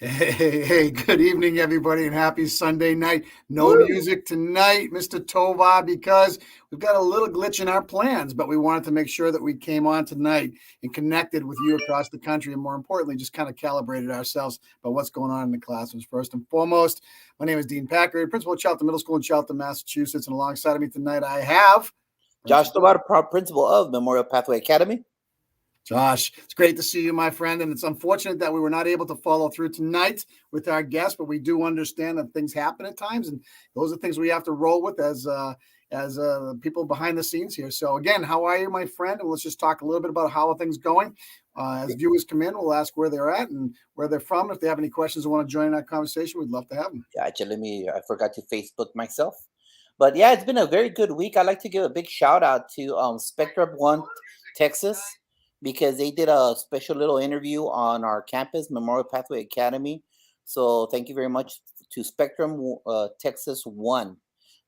Hey, good evening, everybody, and happy Sunday night. No Woo! music tonight, Mr. Tova, because we've got a little glitch in our plans, but we wanted to make sure that we came on tonight and connected with you across the country, and more importantly, just kind of calibrated ourselves about what's going on in the classrooms. First and foremost, my name is Dean Packard, principal at Charlton Middle School in Charlton, Massachusetts, and alongside of me tonight, I have Josh Principal Tovar, proud principal of Memorial Pathway Academy. Josh. It's great to see you, my friend. And it's unfortunate that we were not able to follow through tonight with our guest, but we do understand that things happen at times, and those are things we have to roll with as people behind the scenes here. So again, how are you, my friend? And let's just talk a little bit about how are things going. As viewers come in, we'll ask where they're at and where they're from. If they have any questions or want to join in that conversation, we'd love to have them. Yeah, actually, I forgot to Facebook myself. But yeah, it's been a very good week. I'd like to give a big shout out to Spectrum One Texas because they did a special little interview on our campus, Memorial Pathway Academy. So thank you very much to Spectrum Texas One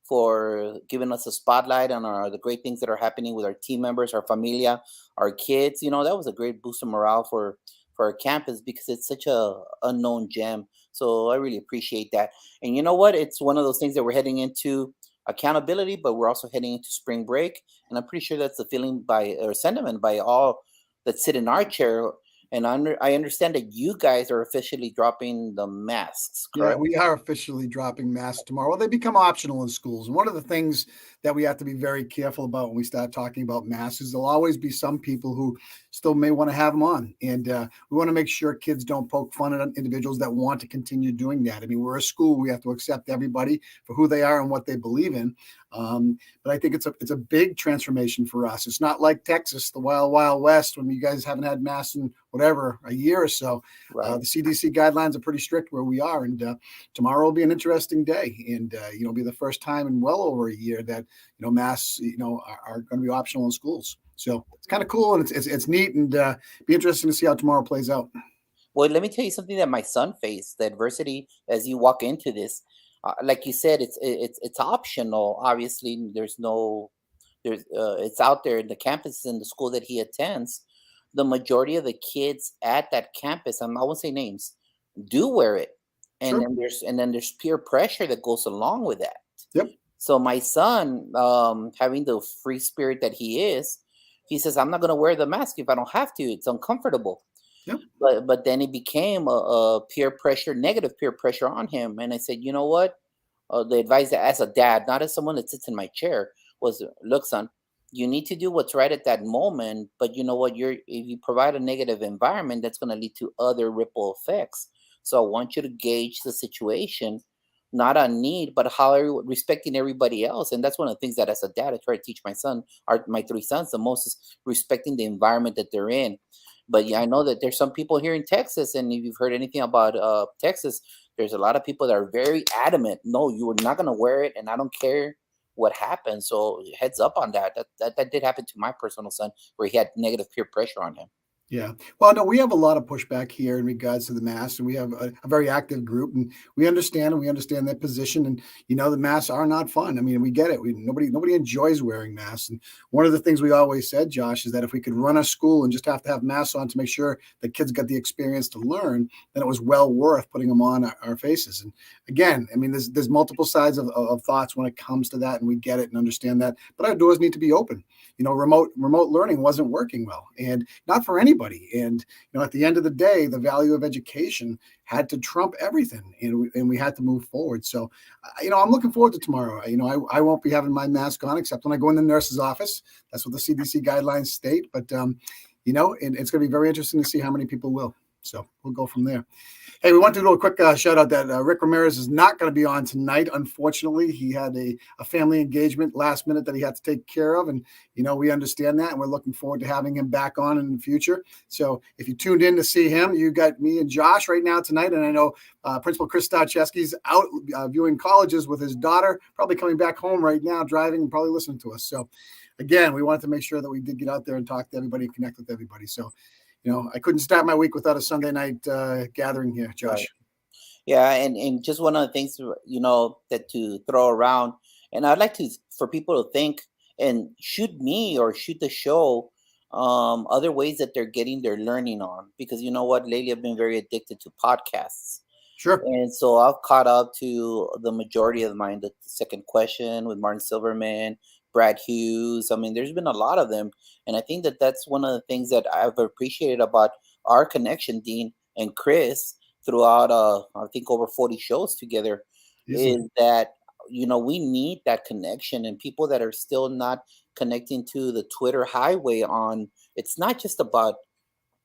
for giving us a spotlight on the great things that are happening with our team members, our familia, our kids. You know, that was a great boost of morale for our campus because it's such a unknown gem. So I really appreciate that. And you know what? It's one of those things that we're heading into accountability, but we're also heading into spring break. And I'm pretty sure that's the feeling by or sentiment by all that sit in our chair. And I understand that you guys are officially dropping the masks, Yeah, correct? we are officially dropping masks tomorrow. Well, they become optional in schools. And one of the things that we have to be very careful about when we start talking about masks is there'll always be some people who still may want to have them on. And we want to make sure kids don't poke fun at individuals that want to continue doing that. I mean, we're a school. We have to accept everybody for who they are and what they believe in. But I think it's a big transformation for us. It's not like Texas, the wild, wild west, when you guys haven't had masks in whatever, a year or so. Right. The CDC guidelines are pretty strict where we are, and tomorrow will be an interesting day, and it'll be the first time in well over a year that masks are going to be optional in schools. So it's kind of cool, and it's neat, and be interesting to see how tomorrow plays out. Well, let me tell you something that my son faced. The adversity as you walk into this, like you said, it's optional. Obviously, it's out there in the campus in the school that he attends. The majority of the kids at that campus, I won't say names, do wear it, and Sure. then there's peer pressure that goes along with that. Yep. So my son, having the free spirit that he is, he says, "I'm not going to wear the mask if I don't have to. It's uncomfortable." Yep. But then it became a peer pressure, negative peer pressure on him. And I said, you know what? The advice as a dad, not as someone that sits in my chair, was look, son, you need to do what's right at that moment. But you know what? If you provide a negative environment, that's going to lead to other ripple effects. So I want you to gauge the situation, not on need, but how respecting everybody else. And that's one of the things that as a dad, I try to teach my three sons the most is respecting the environment that they're in. But yeah, I know that there's some people here in Texas, and if you've heard anything about Texas, there's a lot of people that are very adamant. No, you are not going to wear it, and I don't care what happens. So heads up on that. That did happen to my personal son, where he had negative peer pressure on him. Yeah. Well, no, we have a lot of pushback here in regards to the masks, and we have a very active group, and we understand their position, and the masks are not fun. I mean, we get it. Nobody enjoys wearing masks, and one of the things we always said, Josh, is that if we could run a school and just have to have masks on to make sure that kids got the experience to learn, then it was well worth putting them on our faces. And again, I mean, there's multiple sides of thoughts when it comes to that, and we get it and understand that, but our doors need to be open. Remote learning wasn't working well, and not for anybody. And at the end of the day, the value of education had to trump everything, and we had to move forward. So, I'm looking forward to tomorrow. I won't be having my mask on except when I go in the nurse's office. That's what the CDC guidelines state. But and it's going to be very interesting to see how many people will. So we'll go from there. Hey, we want to do a quick shout out that Rick Ramirez is not going to be on tonight. Unfortunately, he had a family engagement last minute that he had to take care of. And, we understand that. And we're looking forward to having him back on in the future. So if you tuned in to see him, you got me and Josh right now tonight. And I know Principal Chris Starcheski's out viewing colleges with his daughter, probably coming back home right now, driving and probably listening to us. So, again, we wanted to make sure that we did get out there and talk to everybody and connect with everybody. So, I couldn't start my week without a Sunday night gathering here, Josh. Right. Yeah, and just one of the things that to throw around, and I'd like to for people to think and shoot me or shoot the show. other ways that they're getting their learning on. Because you know what, lately I've been very addicted to podcasts. Sure. And so I've caught up to the majority of mine. The second question with Martin Silverman, Brad Hughes. I mean, there's been a lot of them. And I think that that's one of the things that I've appreciated about our connection, Dean and Chris, throughout, I think, over 40 shows together, Easily. is that, we need that connection, and people that are still not connecting to the Twitter highway on, it's not just about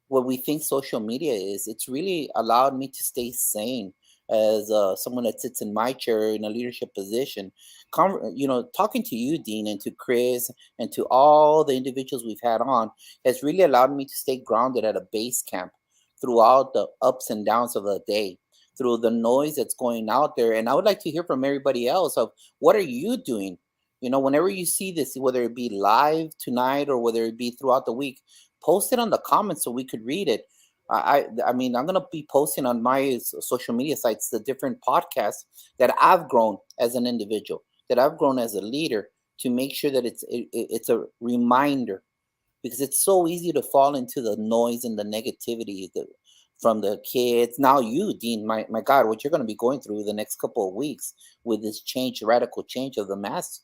what we think social media is. It's really allowed me to stay sane as someone that sits in my chair in a leadership position. Talking to you, Dean, and to Chris, and to all the individuals we've had on, has really allowed me to stay grounded at a base camp throughout the ups and downs of the day, through the noise that's going out there. And I would like to hear from everybody else of, what are you doing? Whenever you see this, whether it be live tonight or whether it be throughout the week, post it on the comments so we could read it. I mean, I'm gonna be posting on my social media sites the different podcasts that I've grown as an individual, that I've grown as a leader, to make sure that it's a reminder, because it's so easy to fall into the noise and the negativity from the kids. Now, you, Dean, my God, what you're going to be going through the next couple of weeks with this radical change of the mask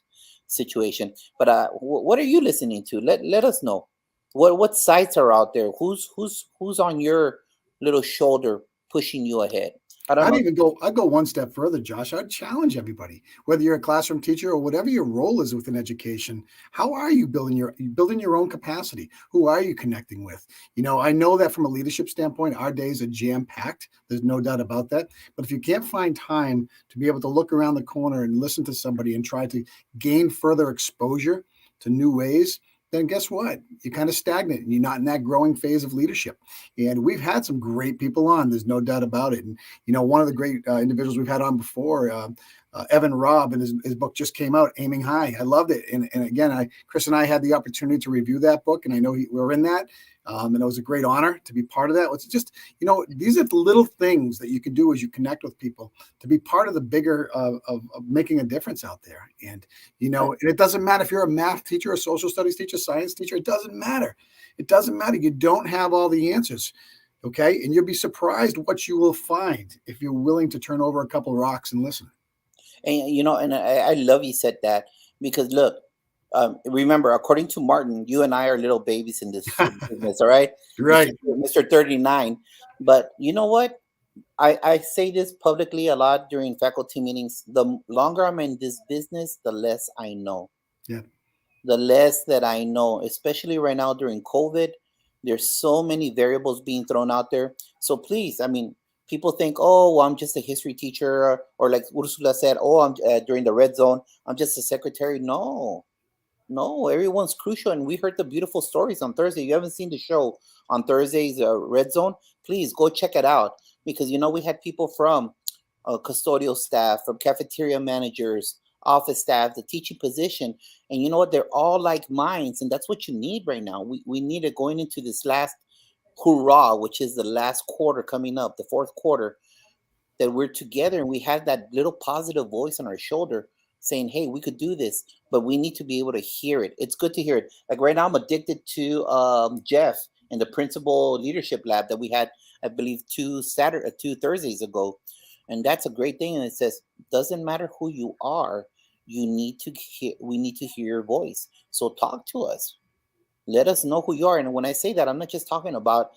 situation. But what are you listening to? Let us know. What sites are out there? Who's on your little shoulder pushing you ahead? I don't know. I'd go one step further, Josh. I'd challenge everybody, whether you're a classroom teacher or whatever your role is within education. How are you building your own capacity? Who are you connecting with? I know that from a leadership standpoint, our days are jam-packed. There's no doubt about that. But if you can't find time to be able to look around the corner and listen to somebody and try to gain further exposure to new ways, then guess what? You're kind of stagnant and you're not in that growing phase of leadership. And we've had some great people on. There's no doubt about it. And, one of the great individuals we've had on before, Evan Robb, and his book just came out, Aiming High. I loved it. And again, Chris and I had the opportunity to review that book, and I know we were in that. And it was a great honor to be part of that. It's just, these are the little things that you can do as you connect with people to be part of the bigger of making a difference out there. And, and it doesn't matter if you're a math teacher, a social studies teacher, science teacher, it doesn't matter. It doesn't matter. You don't have all the answers. Okay. And you'll be surprised what you will find if you're willing to turn over a couple of rocks and listen. And I love you said that, because look, remember, according to Martin, you and I are little babies in this business, all right? Right. Mr. 39. But you know what? I say this publicly a lot during faculty meetings. The longer I'm in this business, the less I know. Yeah. The less that I know, especially right now during COVID. There's so many variables being thrown out there. So please, I mean, people think, oh, well, I'm just a history teacher, or like Ursula said, oh, I'm during the red zone, I'm just a secretary. No, everyone's crucial, and we heard the beautiful stories on Thursday. You haven't seen the show on Thursday's Red Zone? Please go check it out, because we had people from custodial staff, from cafeteria managers, office staff, the teaching position, and you know what? They're all like minds, and that's what you need right now. We need it going into this last hurrah, which is the last quarter coming up, the fourth quarter, that we're together and we have that little positive voice on our shoulder saying, hey, we could do this, but we need to be able to hear it. It's good to hear it. Like right now, I'm addicted to Jeff in the principal leadership lab that we had, I believe, two Thursdays ago. And that's a great thing. And it says, doesn't matter who you are, we need to hear your voice. So talk to us. Let us know who you are. And when I say that, I'm not just talking about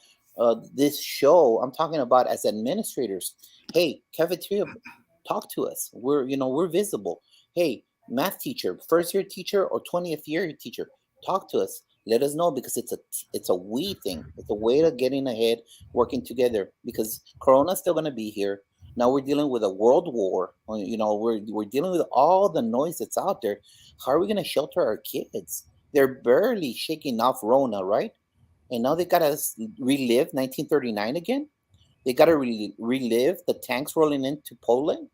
this show. I'm talking about as administrators. Hey, cafeteria, talk to us. We're visible. Hey, math teacher, first year teacher or 20th year teacher, talk to us. Let us know, because it's a we thing. It's a way of getting ahead, working together, because Corona's still going to be here. Now we're dealing with a world war. We're dealing with all the noise that's out there. How are we going to shelter our kids? They're barely shaking off Rona, right? And now they got to relive 1939 again. They got to relive the tanks rolling into Poland.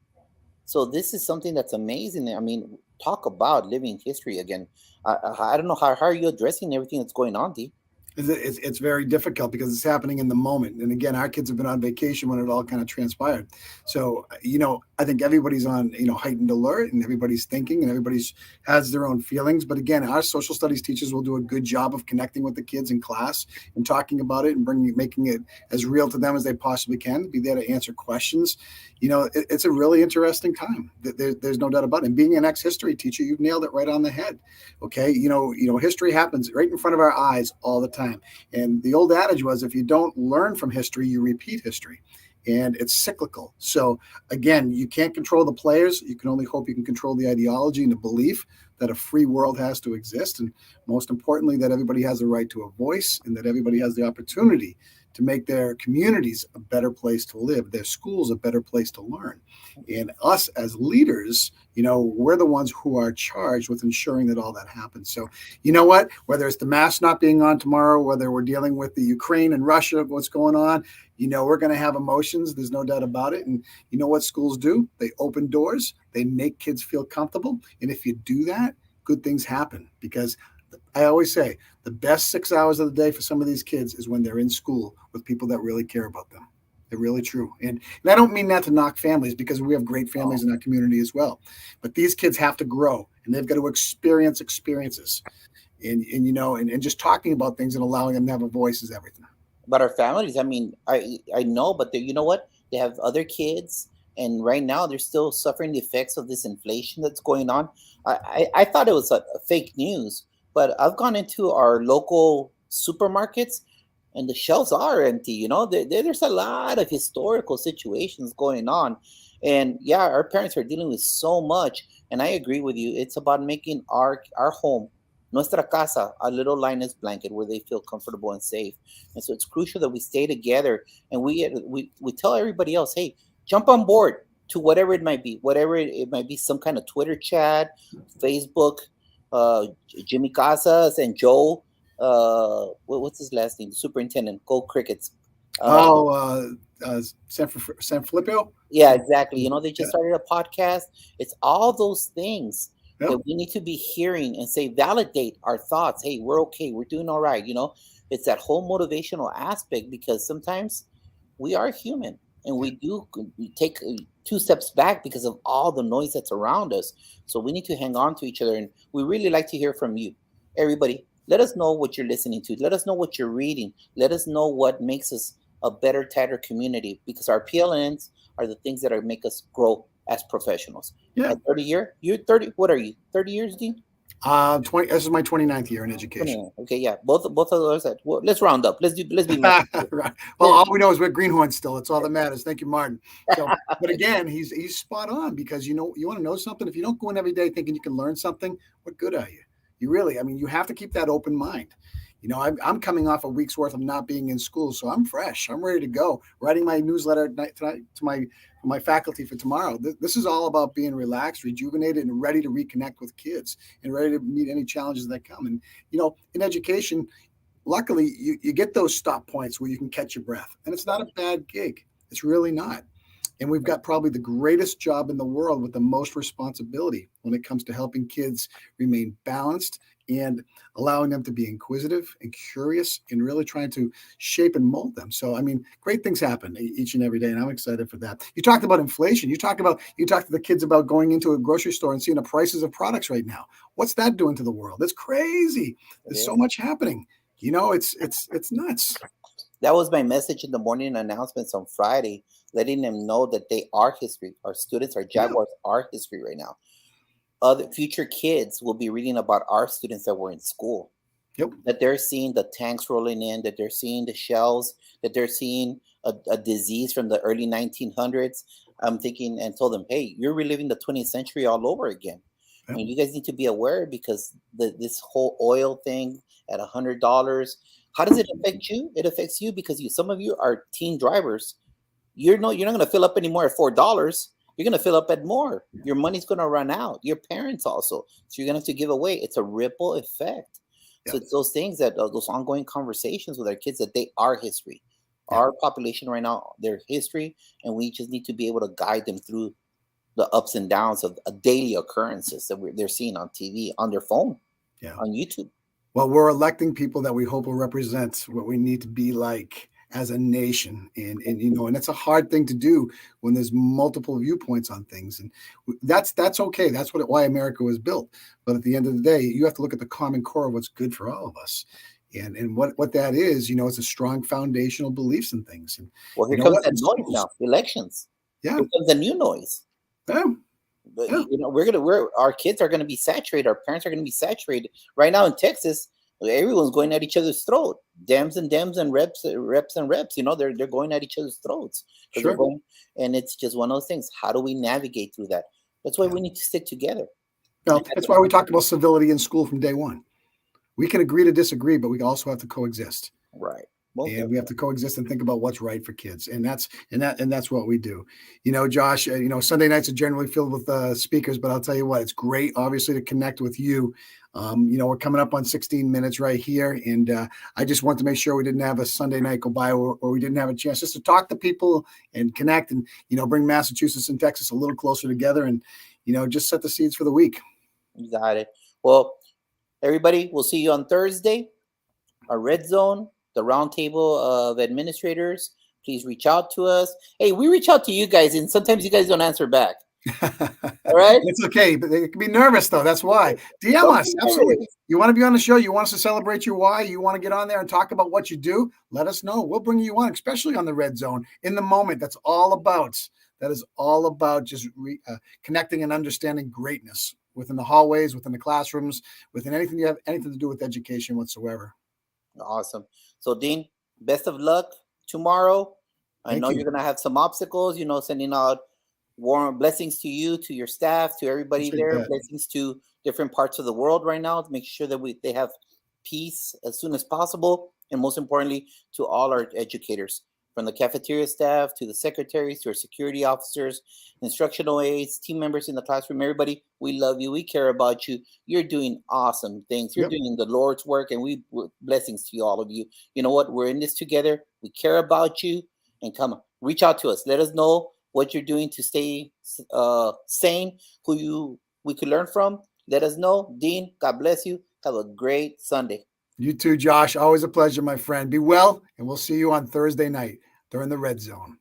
So this is something that's amazing. I mean, talk about living history again. I don't know, how are you addressing everything that's going on, D? It's very difficult because it's happening in the moment. And again, our kids have been on vacation when it all kind of transpired. So, I think everybody's on, heightened alert, and everybody's thinking, and everybody's has their own feelings. But again, our social studies teachers will do a good job of connecting with the kids in class and talking about it and making it as real to them as they possibly can. Be there to answer questions. It's a really interesting time. There's no doubt about it. And being an ex-history teacher, you've nailed it right on the head. Okay, history happens right in front of our eyes all the time. And the old adage was, if you don't learn from history, you repeat history. And it's cyclical. So again, you can't control the players. You can only hope you can control the ideology and the belief that a free world has to exist. And most importantly, that everybody has a right to a voice, and that everybody has the opportunity to make their communities a better place to live, their schools a better place to learn. And us as leaders, we're the ones who are charged with ensuring that all that happens. So, you know what? Whether it's the mass not being on tomorrow, whether we're dealing with the Ukraine and Russia, what's going on, we're going to have emotions. There's no doubt about it. And you know what schools do? They open doors. They make kids feel comfortable. And if you do that, good things happen. Because I always say the best 6 hours of the day for some of these kids is when they're in school with people that really care about them. They're really true. And I don't mean that to knock families, because we have great families in our community as well. But these kids have to grow, and they've got to experience experiences. And just talking about things and allowing them to have a voice is everything. But our families, I mean, I know, but you know what? They have other kids, and right now they're still suffering the effects of this inflation that's going on. I thought it was a fake news, but I've gone into our local supermarkets, and the shelves are empty. There's a lot of historical situations going on, and yeah, our parents are dealing with so much. And I agree with you. It's about making our home, nuestra casa, a little Linus blanket where they feel comfortable and safe. And so it's crucial that we stay together, and we tell everybody else, hey, jump on board to whatever it might be, it might be, some kind of Twitter chat, Facebook, Jimmy Casas and Joe, what's his last name? The superintendent, Go Crickets. San Filippo. Yeah, exactly. They just started a podcast. It's all those things that we need to be hearing and say, validate our thoughts. Hey, we're okay. We're doing all right. It's that whole motivational aspect, because sometimes we are human, and we do take 2 steps back because of all the noise that's around us. So we need to hang on to each other. And we really like to hear from you. Everybody, let us know what you're listening to. Let us know what you're reading. Let us know what makes us a better, tighter community, because our PLNs are the things that make us grow as professionals. Yeah. At 30 year, you're 30. What are you? 30 years, Dean? 20. This is my 29th year in education. Okay, yeah. Both of those. Well, let's round up. Let's be right. Well, all we know is we're greenhorns still. It's all that matters. Thank you, Martin. So, but again, he's spot on, because you want to know something. If you don't go in every day thinking you can learn something, what good are you? You have to keep that open mind. I'm coming off a week's worth of not being in school, so I'm fresh. I'm ready to go. Writing my newsletter tonight to my faculty for tomorrow. This is all about being relaxed, rejuvenated, and ready to reconnect with kids, and ready to meet any challenges that come. And in education, luckily, you get those stop points where you can catch your breath, and it's not a bad gig. It's really not. And we've got probably the greatest job in the world with the most responsibility when it comes to helping kids remain balanced and allowing them to be inquisitive and curious, and really trying to shape and mold them. So, great things happen each and every day, and I'm excited for that. You talked about inflation. You talked to the kids about going into a grocery store and seeing the prices of products right now. What's that doing to the world? It's crazy. There's so much happening. It's nuts. That was my message in the morning announcements on Friday, letting them know that they are history. Our students, our Jaguars are history right now. Other future kids will be reading about our students that were in school. Yep. That they're seeing the tanks rolling in, that they're seeing the shells, that they're seeing a disease from the early 1900s. I'm thinking, and told them, hey, you're reliving the 20th century all over again. Yep. And you guys need to be aware, because this whole oil thing at $100, how does it affect you? It affects you because some of you are teen drivers. You're not going to fill up anymore at $4. You're going to fill up at more. Your money's going to run out. Your parents also. So you're going to have to give away. It's a ripple effect. Yeah. So it's those things that those ongoing conversations with our kids, that they are history. Yeah. Our population right now, they're history, and we just need to be able to guide them through the ups and downs of daily occurrences that they're seeing on TV, on their phone, on YouTube. Well, we're electing people that we hope will represent what we need to be like as a nation. And you know, and it's a hard thing to do when there's multiple viewpoints on things. And that's okay. That's why America was built. But at the end of the day, you have to look at the common core of what's good for all of us. And what that is, you know, it's a strong foundational beliefs and things. And Well, here you know comes what? that In noise schools, now. Elections. yeah, Here comes the new noise. yeah, But yeah, you know, our kids are gonna be saturated. Our parents are gonna be saturated. Right now in Texas, everyone's going at each other's throat. Dems and reps, reps and reps. You know, they're going at each other's throats because they're sure. going. And it's just one of those things. How do we navigate through that? That's why Yeah. we need to stick together. Well, that's why we talked about civility in school from day one. We can agree to disagree, but we also have to coexist. Right. Most And we have definitely. to coexist and think about what's right for kids, and that's what we do. You know, Josh. You know, Sunday nights are generally filled with speakers, but I'll tell you what, it's great, obviously, to connect with you. You know, we're coming up on 16 minutes right here, and I just want to make sure we didn't have a Sunday night go by or we didn't have a chance just to talk to people and connect, and you know, bring Massachusetts and Texas a little closer together, and you know, just set the seeds for the week. You got it. Well, everybody, we'll see you on Thursday. Our red zone, the roundtable of administrators. Please reach out to us. Hey, we reach out to you guys, and sometimes you guys don't answer back. All right. It's okay, but they can be nervous though. That's why. DM Don't us. be Absolutely. nervous. You want to be on the show? You want us to celebrate your why? You want to get on there and talk about what you do? Let us know. We'll bring you on, especially on the red zone in the moment. That's all about. That is all about just connecting and understanding greatness within the hallways, within the classrooms, within anything you have anything to do with education whatsoever. Awesome. So, Dean, best of luck tomorrow. I Thank know you. you're gonna have some obstacles. You know, sending out warm blessings to you, to your staff, to everybody Appreciate there. that. Blessings to different parts of the world right now to make sure that they have peace as soon as possible, and most importantly, to all our educators, from the cafeteria staff to the secretaries to our security officers, instructional aides, team members in the classroom. Everybody, we love you. We care about you. You're doing awesome things. You're Yep. doing the Lord's work, and blessings to you, all of you. You know what? We're in this together. We care about you, and come on, reach out to us. Let us know what you're doing to stay sane. We could learn from. Let us know. Dean, God bless you. Have a great Sunday. You too, Josh. Always a pleasure, my friend. Be well, and we'll see you on Thursday night during the red zone.